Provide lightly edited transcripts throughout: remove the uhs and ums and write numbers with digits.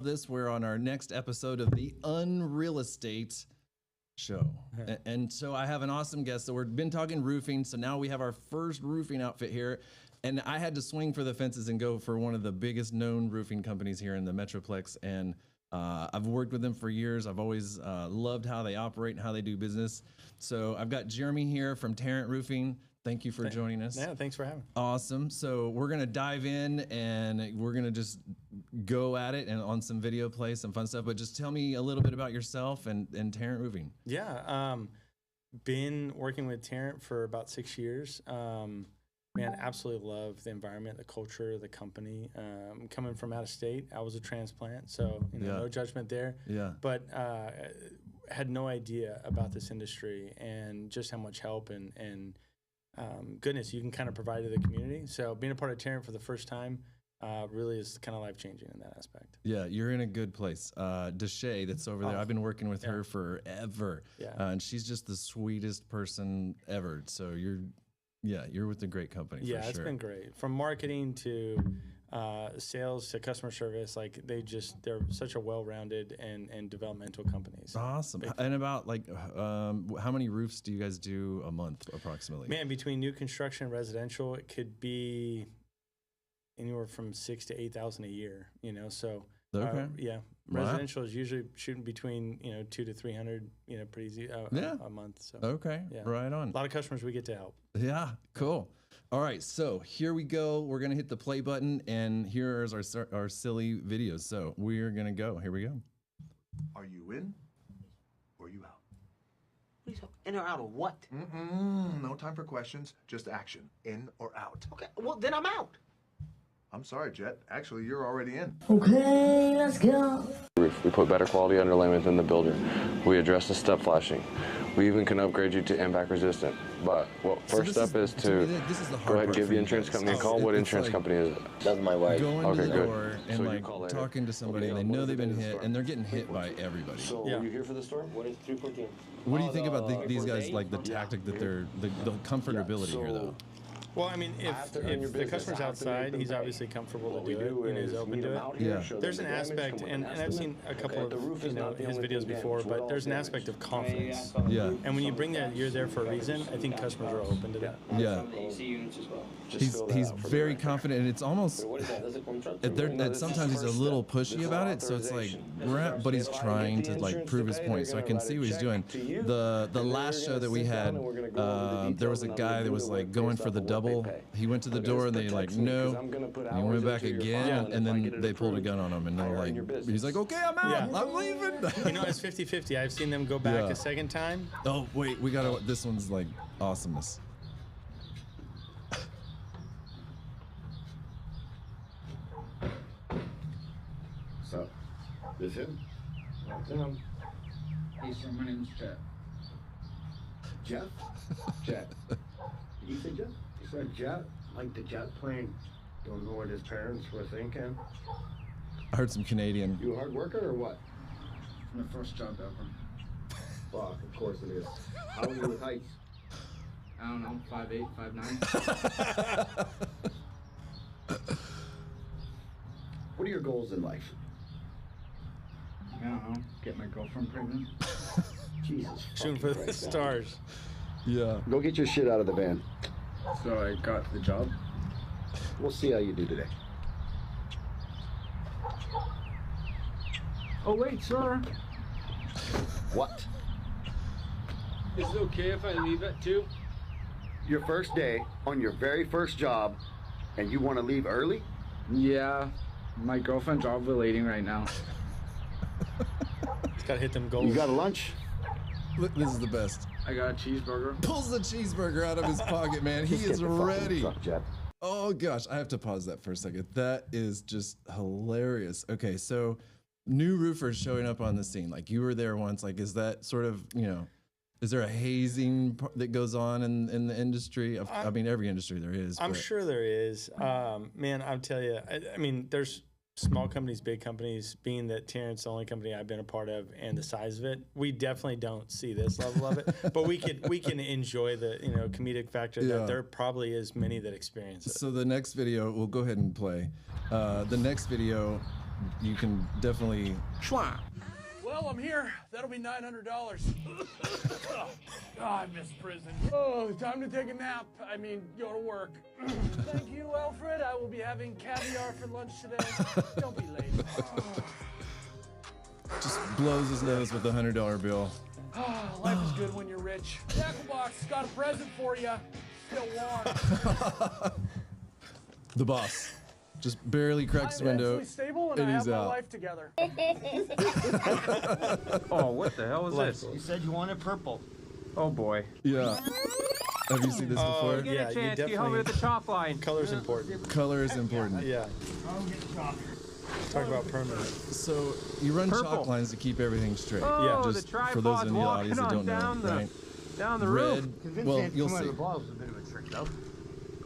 We're on our next episode of the Unreal Estate Show. And so I have an awesome guest. So we've been talking roofing. So now we have our first roofing outfit here. And I had to swing for the fences and go for one of the biggest known roofing companies here in the Metroplex. And I've worked with them for years. I've always loved how they operate and how they do business. So I've got Jeremy here from Tarrant Roofing. Thank you for joining us. Yeah, thanks for having me. Awesome. So we're going to dive in and we're going to just go at it and on some video play, some fun stuff. But just tell me a little bit about yourself and Tarrant Roofing. Yeah, been working with Tarrant for about 6 years. Man, absolutely love the environment, the culture, the company. Coming from out of state, I was a transplant, so no judgment there. Yeah. But had no idea about this industry and just how much help and goodness you can kind of provide to the community. So being a part of Tarrant for the first time really is kind of life-changing in that aspect. Yeah, you're in a good place. Deshay, that's over there, I've been working with her forever. Yeah. And she's just the sweetest person ever. So you're with a great company. Yeah, for it's sure. been great. From marketing to sales to customer service, they're such a well-rounded and developmental company. So Awesome. And about how many roofs do you guys do a month approximately? Man, between new construction and residential, it could be anywhere from 6,000 to 8,000 a year. So Okay. yeah, Wow. residential is usually shooting between 200 to 300, pretty easy a month. So Okay, yeah. right on. A lot of customers we get to help. Yeah, cool. All right, so here we go. We're gonna hit the play button, and here's our silly videos. So we're gonna go. Here we go. Are you in or are you out? What are you talking? In or out of what? No time for questions, just action. In or out. Okay, well then I'm out. I'm sorry, Jet. Actually, you're already in. Okay, let's go. Roof. We put better quality underlayment than the builder. We address the step flashing. We even can upgrade you to impact resistant. But first step is to go ahead and give the insurance company a call. What insurance company is it? That's my wife. Going to the good. door and So you call later. talking to somebody, and they know they've been hit, and they're getting hit by everybody. So Yeah. were you here for the storm? What is 314? What do you think about these guys, like the tactic that the comfortability here though? Well, I mean, if the customer's outside, he's obviously comfortable to do it and is open to it. Yeah. There's an aspect, and I've seen a couple of his videos before, but there's an aspect of confidence. Yeah. And when you bring that, you're there for a reason. I think customers are open to that. Yeah. He's very confident, and it's almost sometimes he's a little pushy about it. So it's like but he's trying to prove his point. So I can see what he's doing. The last show that we had, there was a guy that was going for the double. He went to the door and they no. And he went back again, and then they pulled a gun on him, and they're he's like, okay, I'm out. Yeah. I'm leaving. It's 50-50. I've seen them go back a second time. Oh wait, this one's awesomeness. So, this him? That's him. Hey, sir, my name's Chet. Jeff? Jet. Did you say Jeff? You said jet? Like the jet plane. Don't know what his parents were thinking. I heard some Canadian. You a hard worker or what? My first job ever. Fuck, of course it is. How are you with heights? I don't know, 5'8", 5'9". What are your goals in life? I don't know, get my girlfriend pregnant. Jesus. Shooting for the stars. Yeah. Go get your shit out of the van. So I got the job. We'll see how you do today. Oh wait, sir. What? Is it okay if I leave at 2? Your first day on your very first job, and you want to leave early? Yeah, my girlfriend's ovulating right now. It's got to hit them goals. You got a lunch? Look, this is the best. I got a cheeseburger. Pulls the cheeseburger out of his pocket, man. He Just get is the fucking ready. truck, Jet. Oh gosh, I have to pause that for a second. That is just hilarious. Okay, so new roofers showing up on the scene. You were there once. Is that sort of, is there a hazing that goes on in the industry? I mean, every industry there is. I'm sure there is. Man, I'll tell you, I mean, there's small companies, big companies, being that Tarrant's the only company I've been a part of and the size of it, we definitely don't see this level of it. But we can enjoy the comedic factor that there probably is many that experience it. So the next video, we'll go ahead and play. The next video, you can definitely. Well, I'm here. That'll be $900. Oh, I miss prison. Oh, time to take a nap. I mean, go to work. Thank you, Alfred. I will be having caviar for lunch today. Don't be late. Just blows his nose with the $100 bill. Oh, life is good when you're rich. Tackle box, got a present for you. Still warm. The boss just barely cracks the window, I'm stable and and I have he's my out. life together. Oh, what the hell is this? You said you wanted purple. Oh boy. Yeah. Have you seen this before? Get Yeah, a you chance. You help me definitely- with the chalk line. Color's important. Color is important. Yeah. Talk about permanent. So you run Purple. chalk lines to keep everything straight. Oh, Yeah, the Just tripod's for those in the walking audience that on don't know, down the, right? down the Red. roof. Well, you'll see. The bottle's a bit of a trick, though.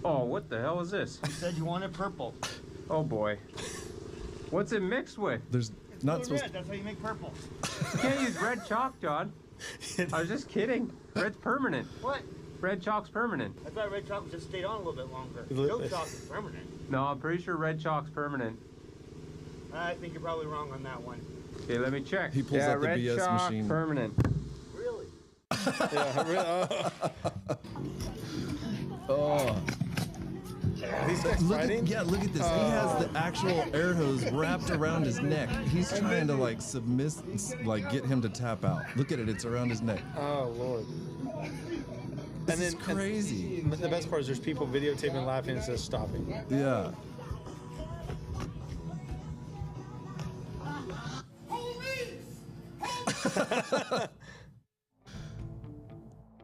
Oh, what the hell is this? You said you wanted purple. Oh boy. What's it mixed with? There's not It's supposed. red. That's how you make purple. You can't use red chalk, John. I was just kidding. Red's permanent. What? Red chalk's permanent. I thought red chalk just stayed on a little bit longer. Look- No chalk is permanent. No, I'm pretty sure red chalk's permanent. I think you're probably wrong on that one. Okay, let me check. He pulls yeah, out the red BS chalk, machine. permanent. Really? Oh. These guys Look fighting? at, yeah, look at this. He has the actual air hose wrapped around his neck. He's trying to like like get him to tap out. Look at it, it's around his neck. Oh Lord. This is crazy. And the best part is there's people videotaping, laughing, and says stopping. Yeah.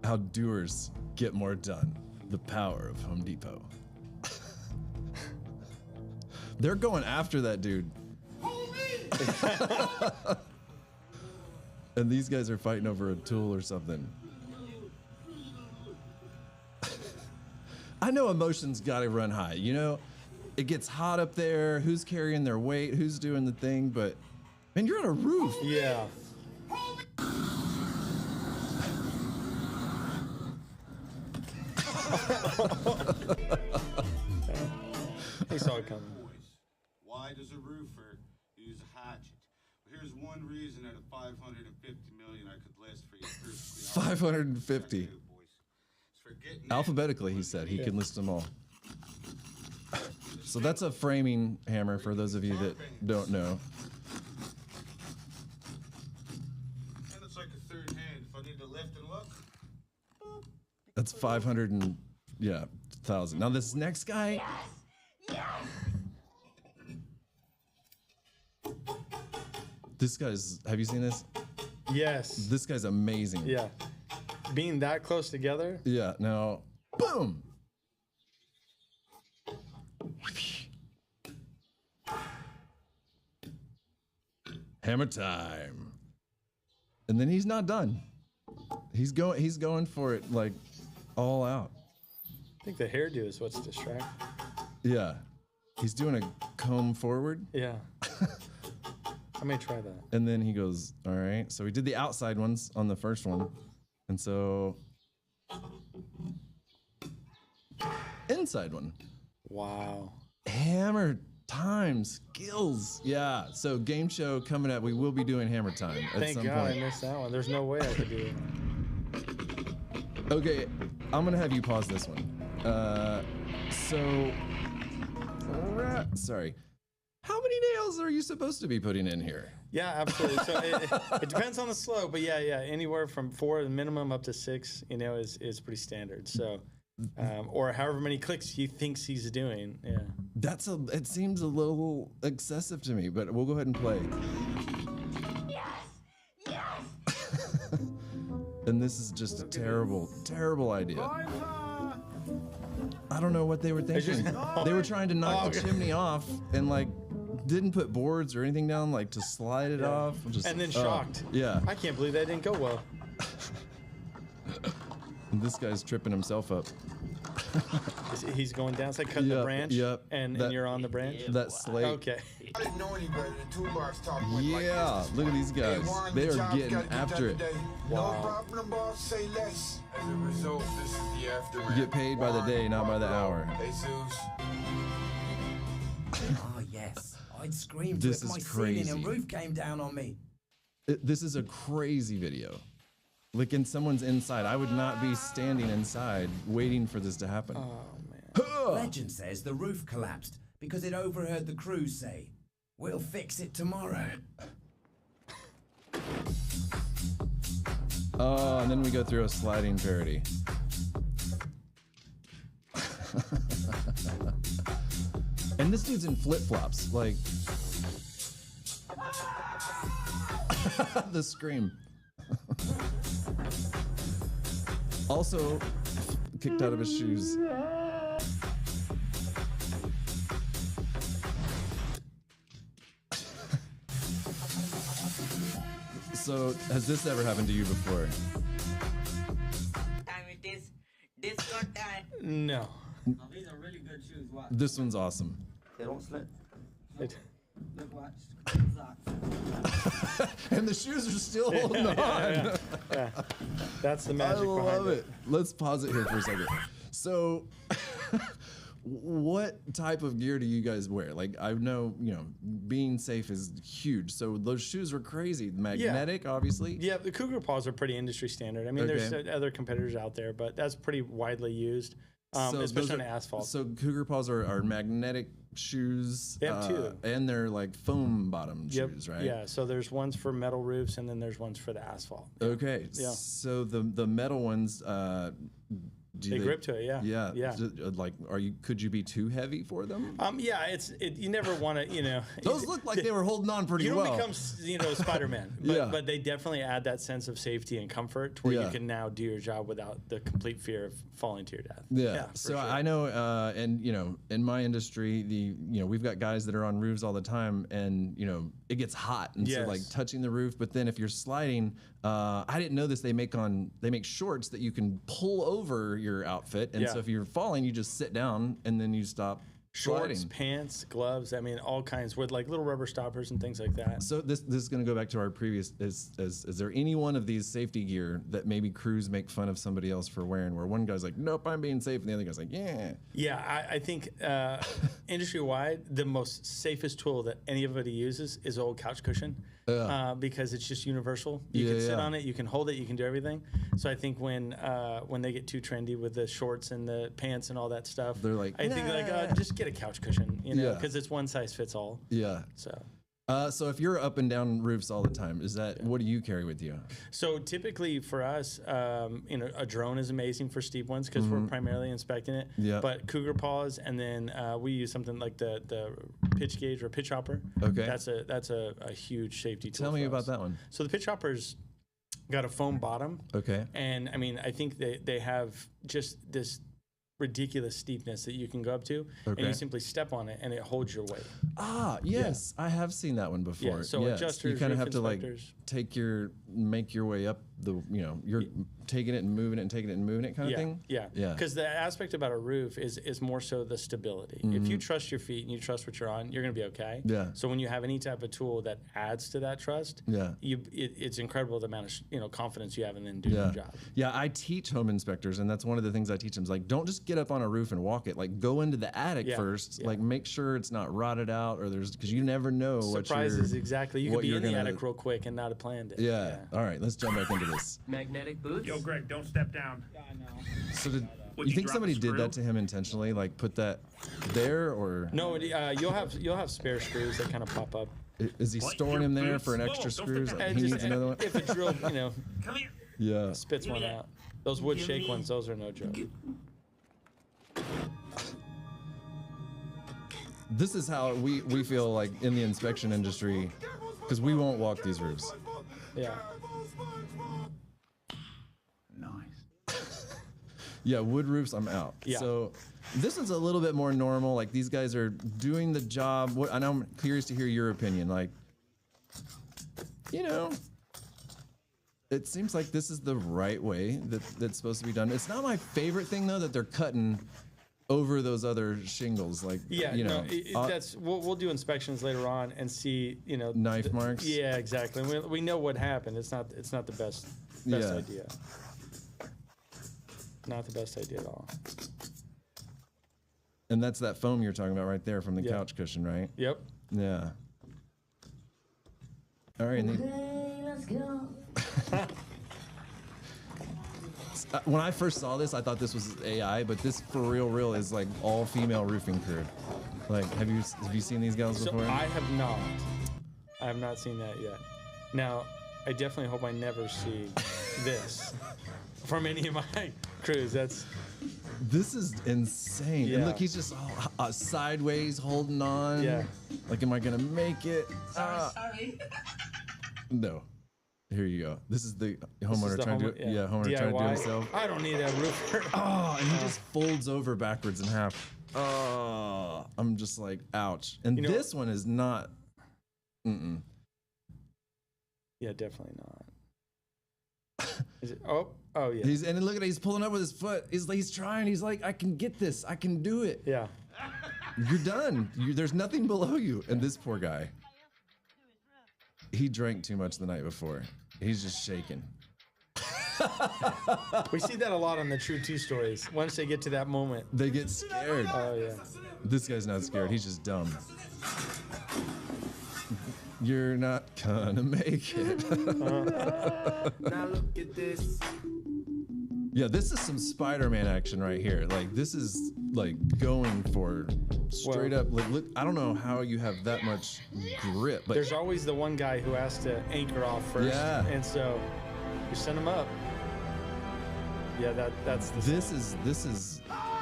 How doers get more done. The power of Home Depot. They're going after that dude. And these guys are fighting over a tool or something. I know emotions gotta run high, you know? It gets hot up there, who's carrying their weight, who's doing the thing, but man, you're on a roof. Yeah. He saw it coming. Why does a roofer use a hatchet? Well, here's one reason out of 550 million I could list for you. 550. Alphabetically, he said. He can list them all. So that's a framing hammer for those of you that don't know. And it's like a third hand. If I need to lift and look. That's 500,000. Now this next guy. This guy's, have you seen this? Yes. This guy's amazing. Yeah. Being that close together. Yeah, now, boom. Hammer time. And then he's not done. He's going for it like all out. I think the hairdo is what's distracting. Yeah. He's doing a comb forward. Yeah. I may try that. And then he goes, all right. So we did the outside ones on the first one. And so inside one. Wow. Hammer time skills. Yeah. So game show coming up. We will be doing hammer time at Thank some God point. I missed that one. There's no way I could do it. Okay, I'm gonna have you pause this one. Sorry. How many nails are you supposed to be putting in here? Yeah, absolutely. So it depends on the slope, but yeah, anywhere from 4 minimum up to 6, you know, is pretty standard. So, or however many clicks he thinks he's doing. Yeah. It seems a little excessive to me, but we'll go ahead and play. And this is just a terrible, terrible idea. I don't know what they were thinking. They were trying to knock the chimney off and like didn't put boards or anything down like to slide it off. And then shocked. Yeah. I can't believe that didn't go well. And this guy's tripping himself up. He's going down. It's like cutting the branch. Yep. And you're on the branch. That slate. Okay. I didn't know any better. The toolbox talk went Yeah, like this. look at these guys. Warren, They the are job's getting gotta get after done it. today. Wow. No problem, boss. Say less. As a result, this is the aftermath. You get paid by the day, not by the hour. Jesus. Oh, yes. I'd scream This if my is ceiling crazy. and roof came down on me. This is a crazy video. Like in someone's inside, I would not be standing inside waiting for this to happen. Oh, Legend says the roof collapsed because it overheard the crews say, "We'll fix it tomorrow." Oh, and then we go through a sliding parody. And this dude's in flip-flops, like the scream. Also kicked out of his shoes. So, has this ever happened to you before? No. These are really good shoes. Watch. This one's awesome. They don't slip. It, Look, watch. And the shoes are still holding on. yeah. That's the I magic behind love it. Let's pause it here for a second. So, what type of gear do you guys wear? Like, I know, being safe is huge. So those shoes were crazy. Magnetic, obviously. Yeah, the Cougar paws are pretty industry standard. I mean, there's other competitors out there, but that's pretty widely used, especially on asphalt. So Cougar paws are magnetic shoes. They have two. And they're like foam bottom shoes, right? Yeah, so there's ones for metal roofs and then there's ones for the asphalt. Okay. Yeah. So the metal ones, they grip to it, yeah. Yeah. Like, could you be too heavy for them? Yeah, you never want to, Those look like they were holding on pretty well. You don't become, Spider-Man, but they definitely add that sense of safety and comfort to where you can now do your job without the complete fear of falling to your death. Yeah. So sure. I know, and in my industry, we've got guys that are on roofs all the time, and it gets hot, and so like touching the roof. But then if you're sliding, I didn't know this. They make shorts that you can pull over your outfit, and so if you're falling, you just sit down and then you stop. Shorts, sliding. pants, gloves. I mean, all kinds with like little rubber stoppers and things like that. So this is going to go back to our previous. Is there any one of these safety gear that maybe crews make fun of somebody else for wearing? Where one guy's like, "Nope, I'm being safe," and the other guy's like, "Yeah." Yeah, I think industry wide, the most safest tool that anybody uses is old couch cushion. Because it's just universal. You can sit on it, you can hold it, you can do everything. So I think when they get too trendy with the shorts and the pants and all that stuff, they're like, I think just get a couch cushion, because it's one size fits all. Yeah. So if you're up and down roofs all the time, what do you carry with you? So typically for us, a drone is amazing for steep ones because we're primarily inspecting it. Yeah. But Cougar paws, and then we use something like the pitch gauge or pitch hopper. Okay. That's a huge safety tool. Tell me for about us. that one. So the pitch hopper's got a foam bottom. Okay. And I mean, I think they have just this ridiculous steepness that you can go up to, and you simply step on it and it holds your weight. Yes, I have seen that one before. Yeah, so adjusters, you kind of have to inspectors. make your way up you're taking it and moving it and taking it and moving it kind of thing. Yeah. Because the aspect about a roof is more so the stability. If you trust your feet and you trust what you're on, you're going to be okay. Yeah. So when you have any type of tool that adds to that trust, it's incredible the amount of confidence you have and then do your job. Yeah, I teach home inspectors, and that's one of the things I teach them. Is like, don't just get up on a roof and walk it. Like, go into the attic first. Like, make sure it's not rotted out, or because you never know surprises. Exactly. You could be in the attic real quick and not have planned it. Yeah. All right, let's jump back into this. Magnetic boots. Yo, Greg, don't step down. Yeah, I know. So you think somebody did that to him intentionally? Like, put that there, or no? You'll have spare screws that kind of pop up. Is he storing him there for an extra screws? Like, he needs another one. If a drill, Come here. Yeah. Spits one out. Those wood shake ones, those are no joke. This is how we feel like in the inspection industry, because we won't walk these roofs. Yeah. Nice. Yeah, wood roofs, I'm out. Yeah. So this is a little bit more normal. Like, these guys are doing the job. I know, I'm curious to hear your opinion. Like, it seems like this is the right way that's supposed to be done. It's not my favorite thing, though, that they're cutting over those other shingles. Like, that's we'll do inspections later on and see, knife marks. Yeah, exactly. We know what happened. It's not the best idea. Not the best idea at all. And that's that foam you're talking about right there from the couch cushion, right? Yep. Yeah. All right. And Okay, let's go. when I first saw this, I thought this was AI, but this for real is like all female roofing crew. Like, have you seen these gals before? I have not. I have not seen that yet. Now, I definitely hope I never see this from any of my crews. This is insane. Yeah. And look, he's just sideways holding on. Yeah. Like, am I gonna make it? Sorry. No. Here you go. This is the homeowner the trying to do it. Yeah, homeowner trying to do it himself. I don't need that roofer. Oh, and he just folds over backwards in half. Oh, I'm just like, ouch. And this one is not. Mm-mm. Yeah, definitely not. Is it? Oh, yeah. And then look at it. He's pulling up with his foot. He's trying. He's like, I can get this. I can do it. Yeah. You're done. There's nothing below you. And this poor guy. He drank too much the night before. He's just shaking. We see that a lot on the True 2 stories. Once they get to that moment, they get scared. Oh, yeah. This guy's not scared. He's just dumb. You're not gonna make it. Now look at this. Yeah, this is some Spider-Man action right here. Like, this is like going for straight up. Like, look, I don't know how you have that much grip, but there's always the one guy who has to anchor off first. Yeah. And so you send him up. Yeah, that's the this is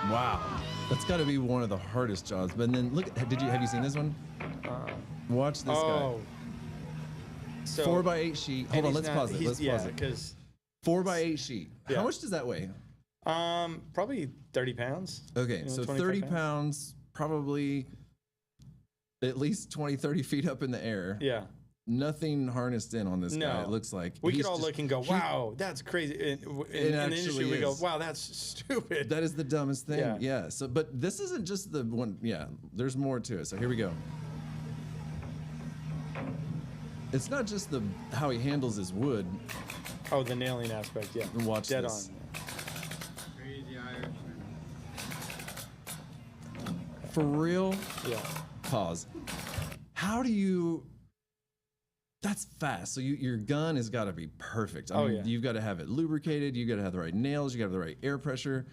wow. That's got to be one of the hardest jobs. But then look, have you seen this one? Watch this guy. So 4x8 sheet. Hold on, let's pause it. Let's pause it. Because 4x8 sheet. Yeah. How much does that weigh? Probably 30 pounds. Okay, so 30 pounds, probably at least 20, 30 feet up in the air. Yeah. Nothing harnessed in on this guy, it looks like. We could all look and go, wow, that's crazy. In the industry, we go, wow, that's stupid. That is the dumbest thing. Yeah. So, but this isn't just the one. Yeah, there's more to it. So here we go. It's not just how he handles his wood. Oh, the nailing aspect, yeah. Watch Dead this. on. Crazy Irishman. For real? Yeah. Pause. How do you... That's fast. So your gun has got to be perfect. I mean, you've got to have it lubricated. You've got to have the right nails. You got to have the right air pressure.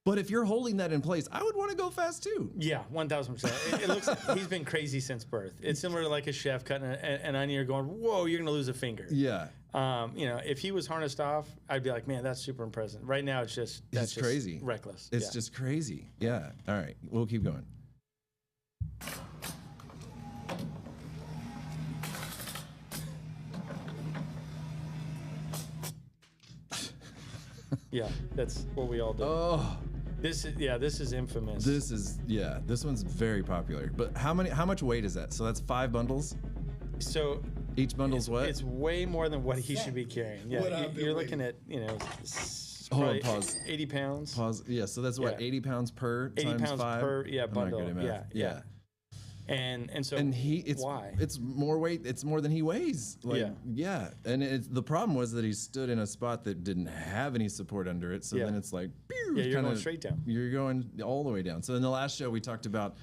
But if you're holding that in place, I would want to go fast too. Yeah, 1,000%. It looks like he's been crazy since birth. It's similar to like a chef cutting an onion. You're going, whoa, you're going to lose a finger. Yeah. If he was harnessed off, I'd be like, man, that's super impressive. Right now, it's just crazy, reckless. It's just crazy. Yeah. All right, we'll keep going. Yeah, that's what we all do. Oh. This is infamous. This one's very popular. But how much weight is that? So that's 5 bundles? So each bundle's what? It's way more than what he should be carrying. Yeah, you're looking at, Hold on, pause. 80 pounds. Pause. Yeah, so that's what, 80 pounds per 80 times pounds 5? per bundle. I'm not good at math. Yeah. And so why? It's more weight. It's more than he weighs. Yeah. And the problem was that he stood in a spot that didn't have any support under it. So then it's like, pew, you're going straight down. You're going all the way down. So in the last show we talked about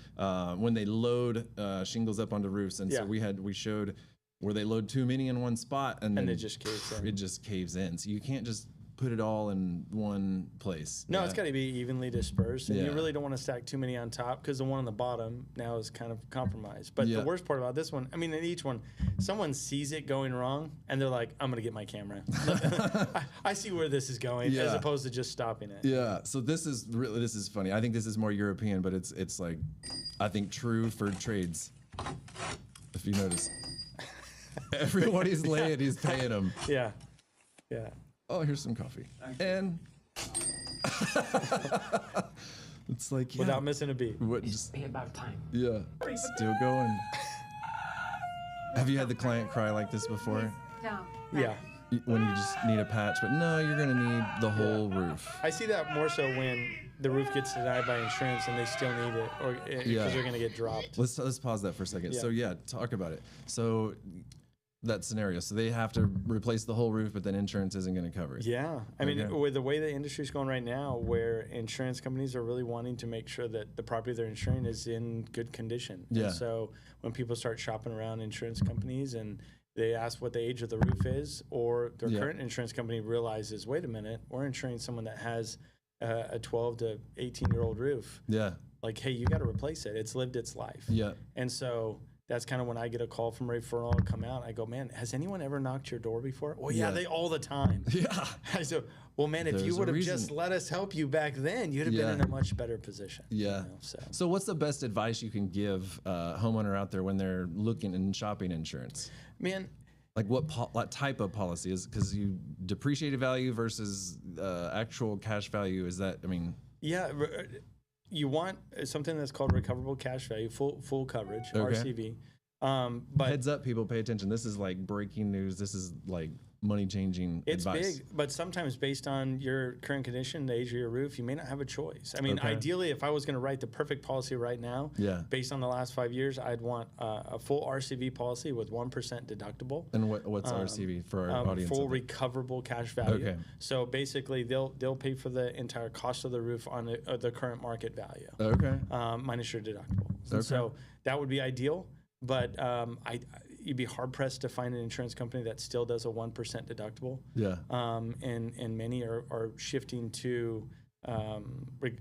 when they load shingles up onto roofs, and so we showed where they load too many in one spot, and then it just caves in. It just caves in. So you can't just put it all in one place. No, it's got to be evenly dispersed, and you really don't want to stack too many on top because the one on the bottom now is kind of compromised. But the worst part about this one, I mean, in each one, someone sees it going wrong, and they're like, "I'm gonna get my camera. I see where this is going," as opposed to just stopping it. Yeah. So this is funny. I think this is more European, but it's like, I think true for trades. If you notice, everyone he's laying, he's paying them. Yeah. Oh, here's some coffee. And it's like, without missing a beat. Just be about time. Yeah. Still going. Have you had the client cry like this before? No. Yeah. When you just need a patch, but no, you're gonna need the whole roof. I see that more so when the roof gets denied by insurance and they still need it, or because they're gonna get dropped. Let's pause that for a second. So talk about it. So that scenario. So they have to replace the whole roof, but then insurance isn't going to cover it. Yeah. I mean, with the way the industry's going right now, where insurance companies are really wanting to make sure that the property they're insuring is in good condition. Yeah. And so when people start shopping around insurance companies and they ask what the age of the roof is, or their current insurance company realizes, wait a minute, we're insuring someone that has a 12 to 18-year-old roof. Yeah. Like, hey, you got to replace it. It's lived its life. Yeah. And so that's kind of when I get a call from a referral and come out. I go, man, has anyone ever knocked your door before? Well, yeah, they all the time. Yeah. I said, well, man, if you would have just let us help you back then, you'd have been in a much better position. Yeah. You know, so what's the best advice you can give a homeowner out there when they're looking and shopping insurance? Man, like what type of policy is, because you depreciated value versus actual cash value? Is that, I mean, yeah, you want something that's called recoverable cash value, full coverage, RCV. But heads up, people, pay attention. This is like breaking news. This is like money changing advice. It's big, but sometimes based on your current condition, the age of your roof, you may not have a choice. I mean, ideally, if I was going to write the perfect policy right now, based on the last 5 years, I'd want a full RCV policy with 1% deductible. And what's RCV for our audience? Full recoverable cash value. Okay. So basically, they'll pay for the entire cost of the roof on the current market value. Okay. Minus your deductibles. And so that would be ideal. But you'd be hard pressed to find an insurance company that still does a 1% deductible. Yeah. And many are shifting to what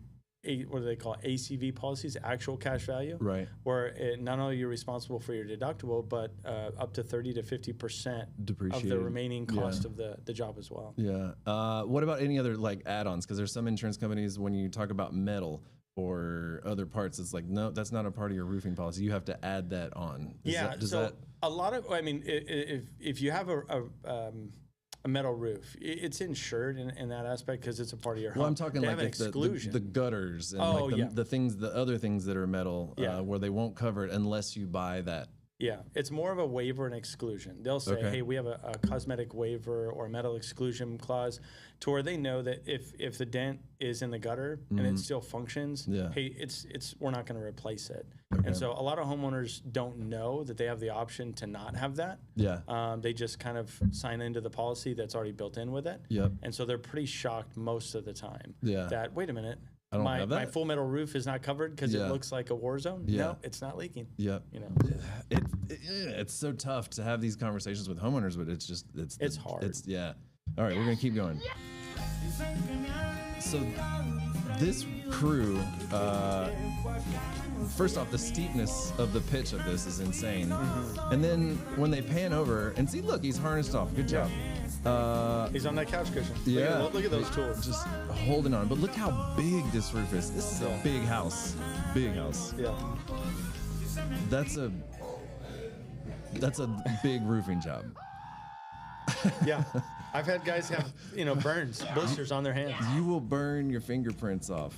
do they call it? ACV policies, actual cash value. Right. Where not only you're responsible for your deductible, but up to 30 to 50% of the remaining cost of the job as well. Yeah. What about any other like add-ons? Because there's some insurance companies, when you talk about metal or other parts, it's like, no, that's not a part of your roofing policy. You have to add that on. A lot of, I mean, if you have a metal roof, it's insured in that aspect because it's a part of your home. Well, I'm talking they like have an exclusion. The gutters and the other things that are metal, where they won't cover it unless you buy that. Yeah, it's more of a waiver and exclusion. They'll say, hey, we have a cosmetic waiver or a metal exclusion clause to where they know that if the dent is in the gutter and it still functions, hey, we're not going to replace it. And so a lot of homeowners don't know that they have the option to not have that. Yeah. They just kind of sign into the policy that's already built in with it. Yep. And so they're pretty shocked most of the time that, wait a minute, I don't have that. My full metal roof is not covered because it looks like a war zone. Yeah. No, it's not leaking. Yeah. You know, it's so tough to have these conversations with homeowners, but it's hard. All right, we're gonna keep going. So this crew, first off, the steepness of the pitch of this is insane. And then when they pan over and see, look, he's harnessed off. Good job. He's on that couch cushion. Yeah. Look at those tools. Just holding on. But look how big this roof is. This is a big house. Big house. Yeah. That's a big roofing job. Yeah. I've had guys have, burns, blisters on their hands. You will burn your fingerprints off.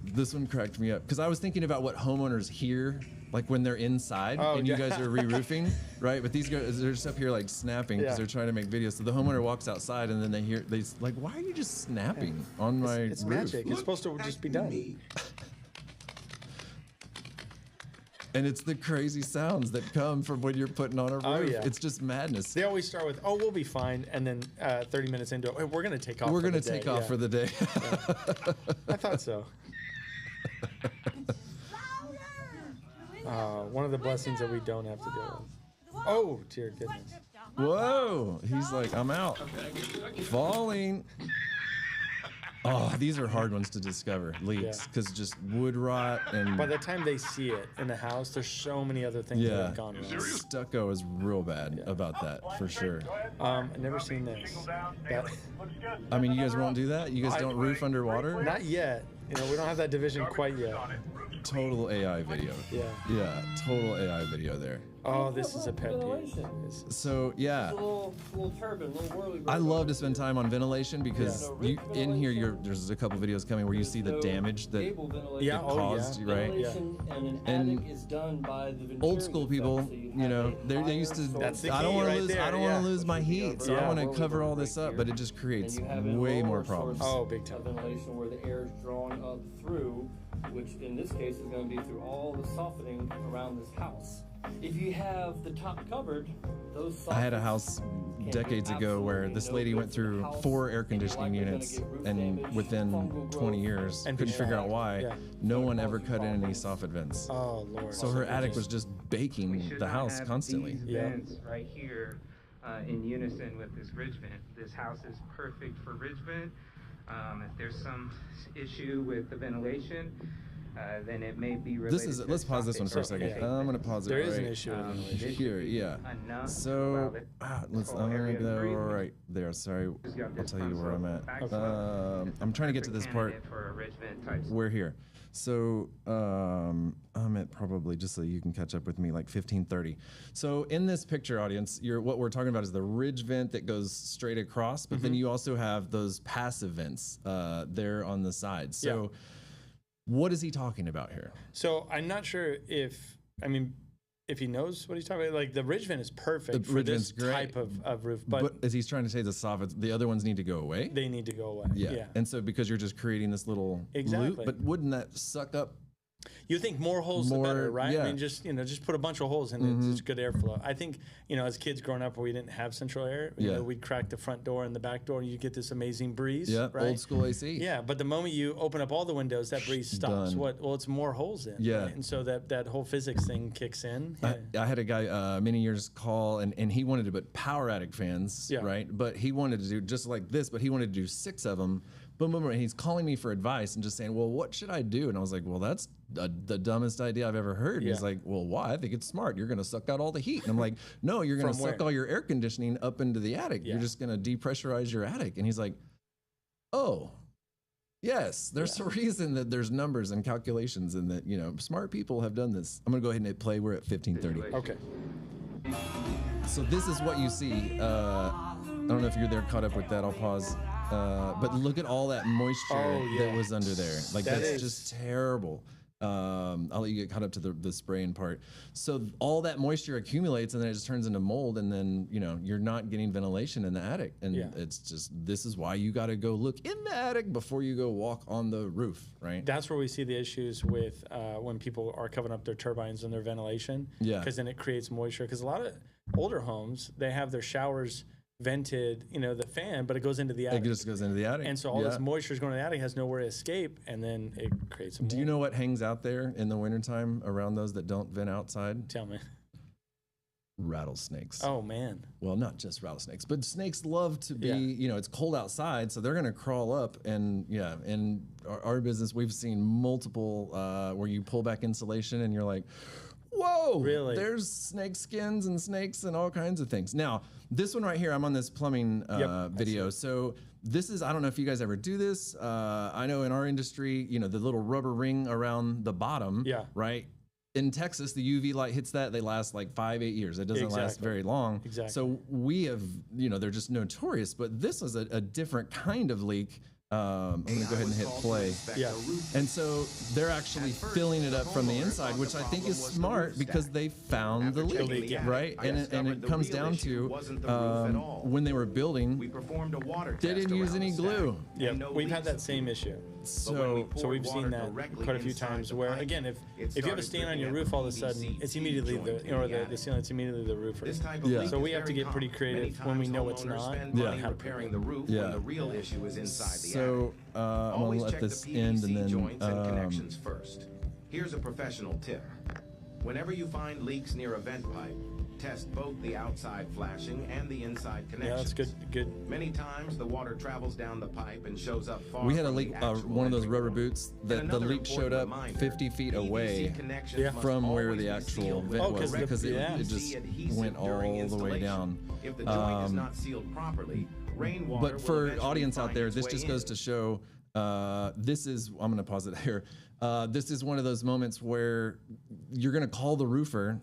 This one cracked me up because I was thinking about what homeowners hear, like when they're inside and you guys are re-roofing, right? But these guys, they're just up here like snapping because they're trying to make videos. So the homeowner walks outside and then they like, why are you just snapping on my roof? It's magic. It's supposed to just be done. And it's the crazy sounds that come from when you're putting on a roof. Oh, yeah. It's just madness. They always start with, we'll be fine. And then 30 minutes into it, we're going to take off We're going to take off for the day. I thought so. One of the blessings that we don't have to deal with. Oh, dear goodness. Whoa. He's like, I'm out. Falling. Oh, these are hard ones to discover, leaks, because just wood rot and... By the time they see it in the house, there's so many other things that have gone wrong. Stucco is real bad about that, for sure. I've never seen this. I mean, you guys won't do that? You guys don't roof underwater? Not yet. We don't have that division quite yet. Total AI video. Yeah, total AI video there. Oh, this is a pet peeve. So, yeah. I love to spend time on ventilation because in here, there's a couple videos coming where you see the damage that it caused, right? And old school people, they used to, I don't want to lose my heat, so I want to cover all this up, but it just creates way more problems. Oh, big time. Ventilation where the air is drawing up through, which in this case is going to be through all the softening around this house. If you have the top covered, those I had a soffits house can decades do ago where absolutely this no lady good went for the through house. 4 air They're conditioning likely gonna units, get roof and damage, within fungal 20 growth, years, and couldn't figure out shot. why. Yeah. No one ever cut in any soffit vents. Oh Lord. So her attic was just baking the house constantly. These vents right here in unison with this ridge vent. This house is perfect for ridge vent. If there's some issue with the ventilation, then it may be related. This is. to Let's pause this soffit one for a second. failure. I'm gonna pause it. There is an right issue with ventilation. this here. should be Yeah. enough So to allow it let's. whole I'm gonna area to go breathe. right there. Sorry, Just got I'll this tell you front where I'm slope, at. back slope. I'm trying to get to this part. Candidate for a ridge vent type. We're here. So I'm at probably, just so you can catch up with me, like 15:30. So in this picture, audience, what we're talking about is the ridge vent that goes straight across, but then you also have those passive vents there on the side. So what is he talking about here? So I'm not sure if he knows what he's talking about. Like the ridge vent is perfect for this type of roof, but as he's trying to say, the soffits, the other ones need to go away. they need to go away. Yeah. And so because you're just creating this little Exactly. loop, but wouldn't that suck up? You think more holes the better, right? Yeah. I mean, just put a bunch of holes in it. It's good airflow. I think, as kids growing up where we didn't have central air, you know, we'd crack the front door and the back door and you get this amazing breeze. Yeah, right? old school AC. Yeah, but the moment you open up all the windows, that breeze stops. Done. Well, it's more holes in. Yeah. Right? And so that whole physics thing kicks in. I had a guy many years call, and he wanted to put power attic fans, right? But he wanted to do just like this, but he wanted to do 6 of them. Boom, boom, boom. And he's calling me for advice and just saying, well, what should I do? And I was like, well, that's the dumbest idea I've ever heard. And he's like, well, why? I think it's smart. You're going to suck out all the heat. And I'm like, no, you're going to suck all your air conditioning up into the attic. You're just going to depressurize your attic. And he's like, oh, yes, there's a reason that there's numbers and calculations and that, smart people have done this. I'm going to go ahead and hit play. We're at 15:30. Okay. So this is what you see. I don't know if you're there caught up with that. I'll pause. But look at all that moisture that was under there. Like that's just terrible. I'll let you get caught up to the spraying part. So all that moisture accumulates and then it just turns into mold, and then you're not getting ventilation in the attic. And it's just, this is why you got to go look in the attic before you go walk on the roof, right? That's where we see the issues with when people are covering up their turbines and their ventilation. Yeah. Because then it creates moisture. Because a lot of older homes, they have their showers vented, the fan, but it goes into the attic. It just goes into the attic. And so all this moisture is going to the attic, has nowhere to escape, and then it creates some Do you know what hangs out there in the wintertime around those that don't vent outside? Tell me. Rattlesnakes. Oh, man. Well, not just rattlesnakes, but snakes love to be, it's cold outside, so they're going to crawl up. And in our business, we've seen multiple where you pull back insulation and you're like, whoa, really? There's snake skins and snakes and all kinds of things. Now, this one right here, I'm on this plumbing video. So this is, I don't know if you guys ever do this. I know in our industry, the little rubber ring around the bottom, right? In Texas, the UV light hits that, they last like 5-8 years. It doesn't last very long. Exactly. So we have, they're just notorious, but this is a different kind of leak. I'm going to go ahead and hit play. Yeah. And so they're actually filling it up from the inside, which I think is smart because they found the leak, right? And it comes down to when they were building, they didn't use any glue. Yeah, we've had that same issue. So we've seen that quite a few times where, again, if you have a stain on your roof, all of a sudden, it's immediately the ceiling, it's immediately the roofer. So we have to get pretty creative when we know it's not. Yeah. Repairing the roof when the real issue is inside the attic. So I'm going to let this end and then joints and connections first. Here's a professional tip. Whenever you find leaks near a vent pipe, test both the outside flashing and the inside connections. Yeah, that's good. Many times the water travels down the pipe and shows up far. We had a from leak, the actual one of those entry rubber wall. boots that And the another leak showed up important 50 feet PVC away connections must from where always the be actual sealed vent was with because it PVC just adhesive went all during the way installation. down. If the joint is not sealed properly, rainwater But will for eventually audience out find there, its this way just in. goes to show this is, I'm going to pause it here. This is one of those moments where you're going to call the roofer,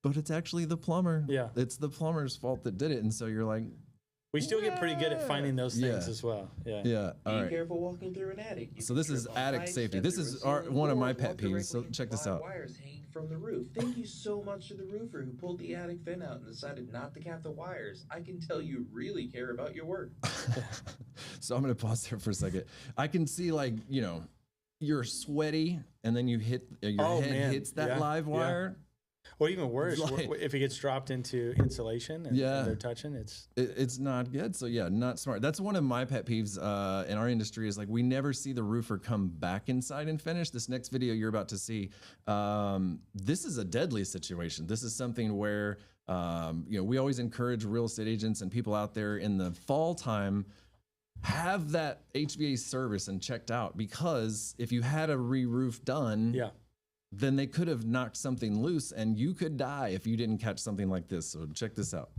but it's actually the plumber. Yeah. It's the plumber's fault that did it. And so you're like, we still get pretty good at finding those things as well. Yeah. Yeah. All right. Be careful walking through an attic. So this is attic safety. This is one of my pet peeves. So check this out. Wires hanging from the roof. Thank you so much to the roofer who pulled the attic vent out and decided not to cap the wires. I can tell you really care about your work. So I'm going to pause there for a second. I can see you're sweaty and then you hit, your head hits that live wire. Or even worse, Like- if it gets dropped into insulation and, Yeah. and they're touching, it's not good. So yeah, not smart. That's one of my pet peeves in our industry is like we never see the roofer come back inside and finish. This next video you're about to see, this is a deadly situation. This is something where we always encourage real estate agents and people out there in the fall time have that HVAC service and checked out, because if you had a re-roof done, then they could have knocked something loose and you could die if you didn't catch something like this. So check this out.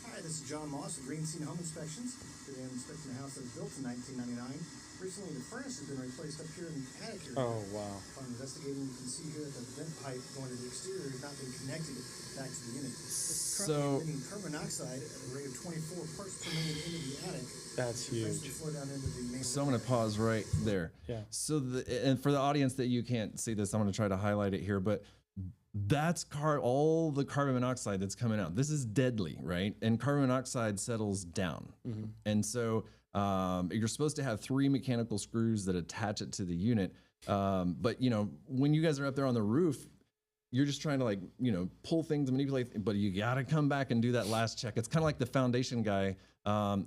Hi, this is John Moss with Green Scene Home Inspections. Today I'm inspecting a house that was built in 1999. Recently, the furnace has been replaced up here in the attic area. Oh, wow. Upon investigating, you can see here that the vent pipe going to the exterior has not been connected back to the unit. It's currently emitting carbon monoxide at a rate of 24 parts per million into the attic. That's huge. Flow down into the main So I'm going to pause right there. Yeah. So and for the audience that you can't see this, I'm going to try to highlight it here, but that's all the carbon monoxide that's coming out. This is deadly, right? And carbon monoxide settles down. And so you're supposed to have 3 mechanical screws that attach it to the unit. But when you guys are up there on the roof, you're just trying to pull things, manipulate, but you got to come back and do that last check. It's kind of like the foundation guy.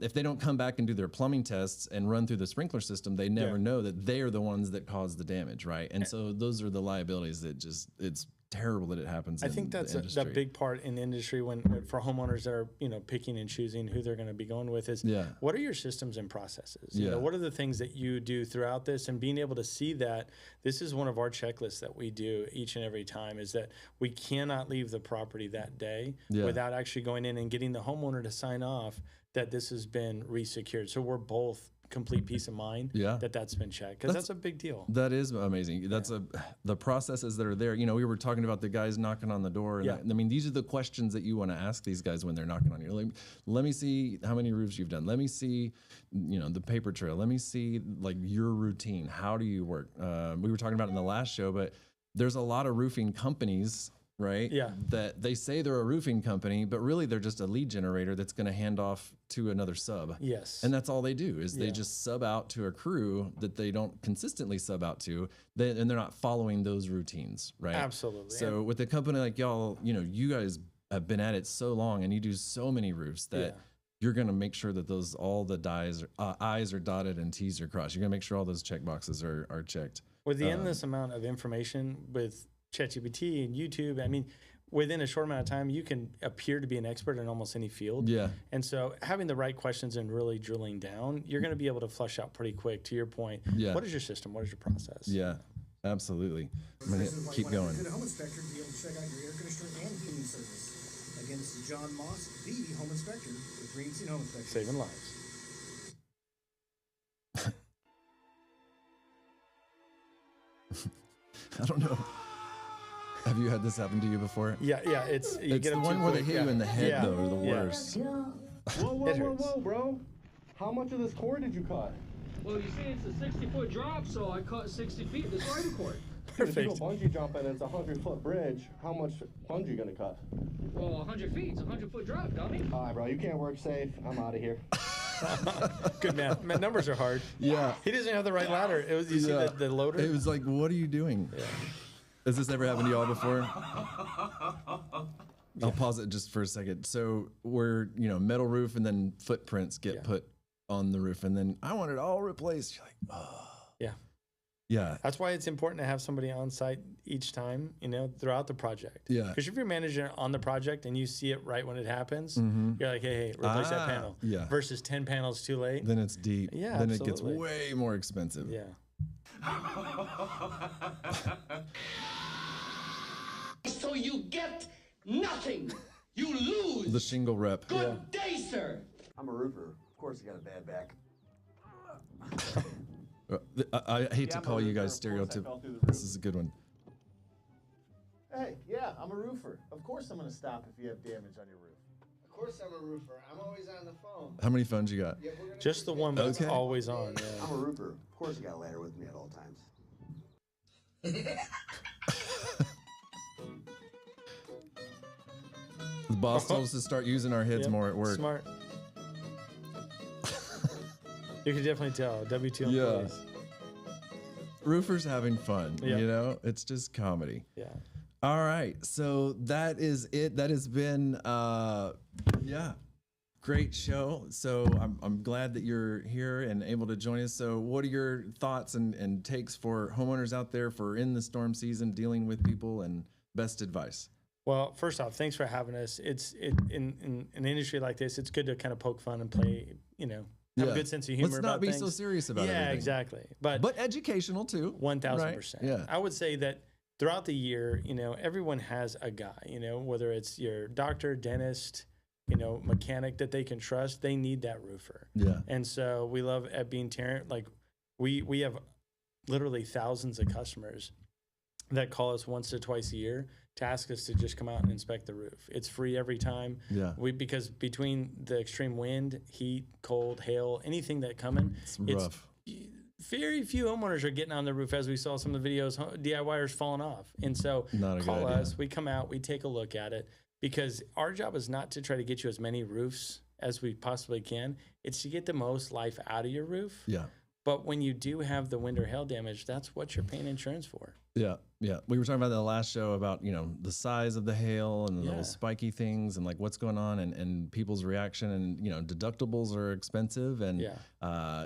If they don't come back and do their plumbing tests and run through the sprinkler system, they never know that they are the ones that caused the damage, right? And so those are the liabilities that it's terrible that it happens. I think that's a big part in the industry when for homeowners that are picking and choosing who they're going to be going with is what are your systems and processes? What are the things that you do throughout this, and being able to see that this is one of our checklists that we do each and every time is that we cannot leave the property that day without actually going in and getting the homeowner to sign off that this has been resecured. So we're both complete peace of mind that's been checked, because that's a big deal. That is amazing. That's the processes that are there. We were talking about the guys knocking on the door. And these are the questions that you want to ask these guys when they're knocking on you. Let me see how many roofs you've done. Let me see, the paper trail. Let me see your routine. How do you work? We were talking about it in the last show, but there's a lot of roofing companies, right? That they say they're a roofing company, but really they're just a lead generator that's going to hand off to another sub. Yes. And that's all they do is they just sub out to a crew that they don't consistently sub out to, and they're not following those routines, right? Absolutely. So with a company like y'all, you guys have been at it so long and you do so many roofs that you're going to make sure that all the I's are dotted and T's are crossed. You're going to make sure all those check boxes are checked. With the endless amount of information with ChatGPT and YouTube, within a short amount of time, you can appear to be an expert in almost any field. Yeah. And so having the right questions and really drilling down, you're going to be able to flush out pretty quick, to your point. Yeah. What is your system? What is your process? Yeah, absolutely. I'm going to keep going. Good home inspector to be able to check out your air conditioner and heating service. Again, this is John Moss, the home inspector with Green Scene Home Inspections. Saving lives. I don't know. Have you had this happen to you before? Yeah. It's get the one where they hit you in the head, though, are the worst. Whoa, bro. How much of this cord did you cut? Well, you see, it's a 60-foot drop, so I cut 60 feet. This riding cord. If you go bungee jumping, it's a 100-foot bridge. How much bungee gonna cut? Well, 100 feet. It's a 100-foot drop, dummy. All right, bro. You can't work safe. I'm out of here. Good man. Numbers are hard. Yeah. He doesn't have the right ladder. You see the loader? It was like, what are you doing? Yeah. Has this ever happened to y'all before? I'll pause it just for a second. So we're, metal roof, and then footprints get put on the roof, and then I want it all replaced. You're like, oh. Yeah. Yeah. That's why it's important to have somebody on site each time, throughout the project. Yeah. Because if you're managing on the project and you see it right when it happens, you're like, hey, replace that panel. Yeah. Versus 10 panels too late. Then it's deep. Yeah. Then absolutely. it gets way more expensive. Yeah. So you get nothing. You lose. The shingle rep. Good day, sir. I'm a roofer. Of course, you got a bad back. I hate to call you guys stereotypical. This is a good one. Hey, yeah, I'm a roofer. Of course I'm going to stop if you have damage on your roof. Of course I'm a roofer. I'm always on the phone. How many phones you got? Yeah, just the one, but it's always on. Yeah. I'm a roofer. Of course you got a ladder with me at all times. The boss told us to start using our heads more at work. Smart. You can definitely tell. W2 employees. Roofers having fun, it's just comedy. Yeah. All right, so that is it. That has been, great show. So I'm glad that you're here and able to join us. So what are your thoughts and takes for homeowners out there for in the storm season, dealing with people, and best advice? Well, first off, thanks for having us. In an industry like this, it's good to kind of poke fun and play, have a good sense of humor. Let's not about be things. so serious about everything. Yeah, exactly. But educational too. 1,000%. Yeah. I would say that throughout the year, everyone has a guy, whether it's your doctor, dentist, mechanic that they can trust, they need that roofer. Yeah. And so we love at Being Tarrant, like we have literally thousands of customers that call us once or twice a year to ask us to just come out and inspect the roof. It's free every time. Yeah. Because between the extreme wind, heat, cold, hail, anything that coming, it's rough. Very few homeowners are getting on the roof, as we saw some of the videos, DIYers falling off. And so call us, we come out, we take a look at it, because our job is not to try to get you as many roofs as we possibly can. It's to get the most life out of your roof. Yeah. But when you do have the wind or hail damage, that's what you're paying insurance for. Yeah, yeah. We were talking about that last show about, the size of the hail and the little spiky things and like what's going on and people's reaction, and, deductibles are expensive. And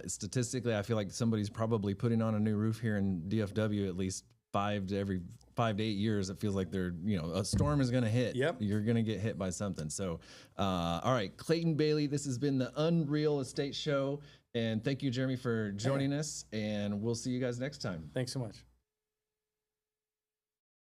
statistically, I feel like somebody's probably putting on a new roof here in DFW at least 5 to 8 years. It feels like they're, a storm is going to hit. Yep. You're going to get hit by something. So, all right, Clayton Bailey, this has been the Unreal Estate Show. And thank you, Jeremy, for joining us. And we'll see you guys next time. Thanks so much.